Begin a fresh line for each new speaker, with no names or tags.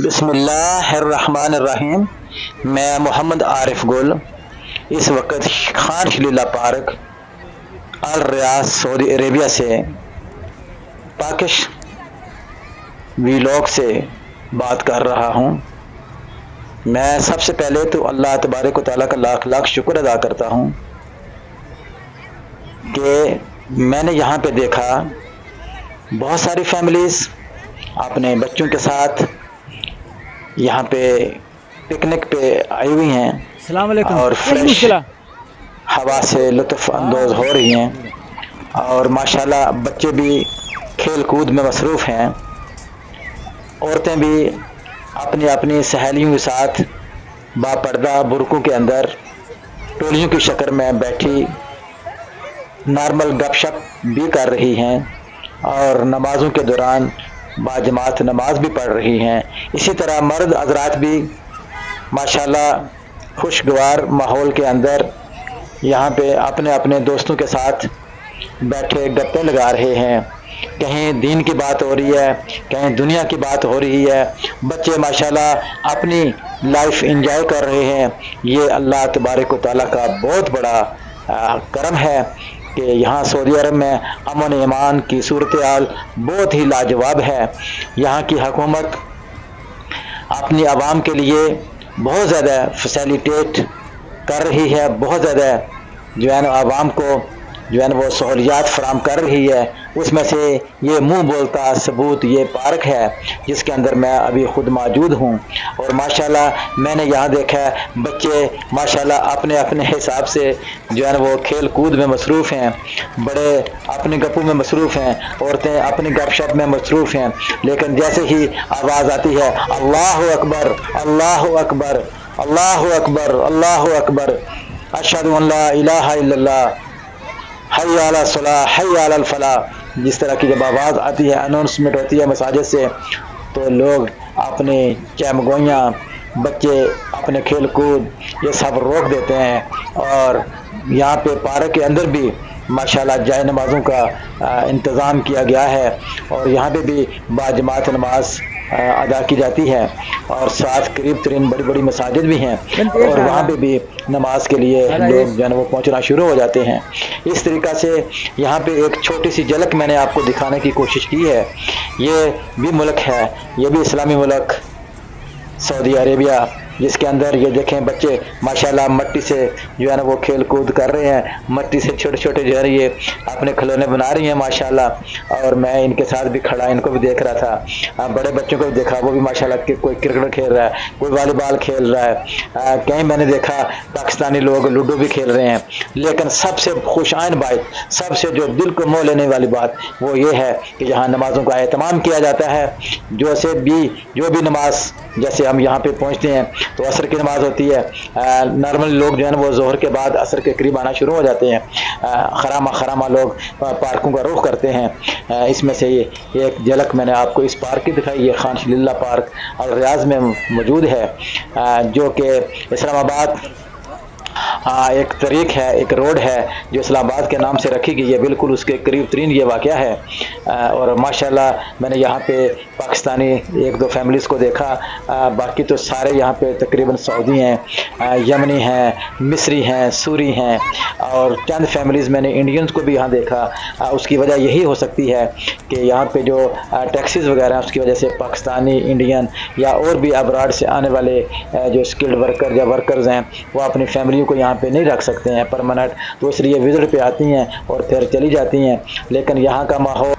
بسم اللہ الرحمن الرحیم۔ میں محمد عارف گل اس وقت خان شلیلہ پارک الریاض سعودی عربیہ سے پاکش ویلاگ سے بات کر رہا ہوں۔ میں سب سے پہلے تو اللہ تبارک و تعالیٰ کا لاکھ لاکھ شکر ادا کرتا ہوں کہ میں نے یہاں پہ دیکھا بہت ساری فیملیز اپنے بچوں کے ساتھ یہاں پہ پکنک پہ آئی ہوئی ہیں
السلام علیکم
اور فریش ہوا سے لطف اندوز ہو رہی ہیں، اور ماشاءاللہ بچے بھی کھیل کود میں مصروف ہیں، عورتیں بھی اپنی اپنی سہیلیوں کے ساتھ باپردہ برقعوں کے اندر ٹولیوں کی شکل میں بیٹھی نارمل گپ شپ بھی کر رہی ہیں، اور نمازوں کے دوران باجماعت نماز بھی پڑھ رہی ہیں۔ اسی طرح مرد حضرات بھی ماشاءاللہ خوشگوار ماحول کے اندر یہاں پہ اپنے اپنے دوستوں کے ساتھ بیٹھے گپیں لگا رہے ہیں۔ کہیں دین کی بات ہو رہی ہے، کہیں دنیا کی بات ہو رہی ہے، بچے ماشاءاللہ اپنی لائف انجوائے کر رہے ہیں۔ یہ اللہ تبارک و تعالیٰ کا بہت بڑا کرم ہے کہ یہاں سعودی عرب میں امن و ایمان کی صورتحال بہت ہی لاجواب ہے۔ یہاں کی حکومت اپنی عوام کے لیے بہت زیادہ فیسیلیٹیٹ کر رہی ہے، بہت زیادہ جو ہے نا عوام کو جو ہے نا وہ سہولیات فراہم کر رہی ہے۔ اس میں سے یہ منہ بولتا ثبوت یہ پارک ہے جس کے اندر میں ابھی خود موجود ہوں، اور ماشاءاللہ میں نے یہاں دیکھا ہے بچے ماشاءاللہ اپنے اپنے حساب سے جو ہے نا وہ کھیل کود میں مصروف ہیں، بڑے اپنے گپوں میں مصروف ہیں، عورتیں اپنی گپ شپ میں مصروف ہیں، لیکن جیسے ہی آواز آتی ہے اللہ اکبر اللہ اکبر اللہ اکبر اللہ اکبر اشہد ان لا الہ الا اللہ حی علی الصلاۃ حی علی الفلاح، جس طرح کی جب آواز آتی ہے اناؤنسمنٹ ہوتی ہے مساجد سے، تو لوگ اپنی چہمگوئیاں بچے اپنے کھیل کود یہ سب روک دیتے ہیں، اور یہاں پہ پارک کے اندر بھی ماشاءاللہ جائے نمازوں کا انتظام کیا گیا ہے، اور یہاں پہ بھی باجماعت نماز ادا کی جاتی ہے، اور ساتھ قریب ترین بڑی بڑی مساجد بھی ہیں، اور وہاں پہ بھی نماز کے لیے لوگ جو ہے وہ پہنچنا شروع ہو جاتے ہیں۔ اس طریقہ سے یہاں پہ ایک چھوٹی سی جھلک میں نے آپ کو دکھانے کی کوشش کی ہے۔ یہ بھی ملک ہے، یہ بھی اسلامی ملک سعودی عربیہ، جس کے اندر یہ دیکھیں بچے ماشاءاللہ مٹی سے جو ہے نا وہ کھیل کود کر رہے ہیں، مٹی سے چھوٹے چھوٹے جو ہے یہ اپنے کھلونے بنا رہی ہیں ماشاءاللہ، اور میں ان کے ساتھ بھی کھڑا ان کو بھی دیکھ رہا تھا۔ بڑے بچوں کو بھی دیکھا، وہ بھی ماشاءاللہ کوئی کرکٹ کھیل رہا ہے، کوئی والی بال کھیل رہا ہے، کہیں میں نے دیکھا پاکستانی لوگ لوڈو بھی کھیل رہے ہیں، لیکن سب سے خوش آئن بات، سب سے جو دل کو موہ لینے والی بات وہ یہ ہے کہ یہاں نمازوں کا اہتمام کیا جاتا ہے۔ جو بھی نماز، جیسے ہم یہاں پہ پہنچتے ہیں تو عصر کی نماز ہوتی ہے، نارمل لوگ جو ہے نا وہ ظہر کے بعد عصر کے قریب آنا شروع ہو جاتے ہیں، خرامہ لوگ پارکوں کا رخ کرتے ہیں۔ اس میں سے یہ ایک جھلک میں نے آپ کو اس پارک کی دکھائی، یہ خان شلیلہ پارک الریاض میں موجود ہے، جو کہ اسلام آباد ایک طریق ہے، ایک روڈ ہے جو اسلام آباد کے نام سے رکھی گئی ہے، بالکل اس کے قریب ترین یہ واقعہ ہے۔ اور ماشاءاللہ میں نے یہاں پہ پاکستانی ایک دو فیملیز کو دیکھا، باقی تو سارے یہاں پہ تقریباً سعودی ہیں، یمنی ہیں، مصری ہیں، سوری ہیں، اور چند فیملیز میں نے انڈینز کو بھی یہاں دیکھا۔ اس کی وجہ یہی ہو سکتی ہے کہ یہاں پہ جو ٹیکسیز وغیرہ ہیں اس کی وجہ سے پاکستانی، انڈین یا اور بھی ابراڈ سے آنے والے جو اسکلڈ ورکر یا ورکرز ہیں وہ اپنی فیملیوں کو یہاں پہ نہیں رکھ سکتے ہیں پرماننٹ، تو اس لیے وزٹ پہ آتی ہیں اور پھر چلی جاتی ہیں، لیکن یہاں کا ماحول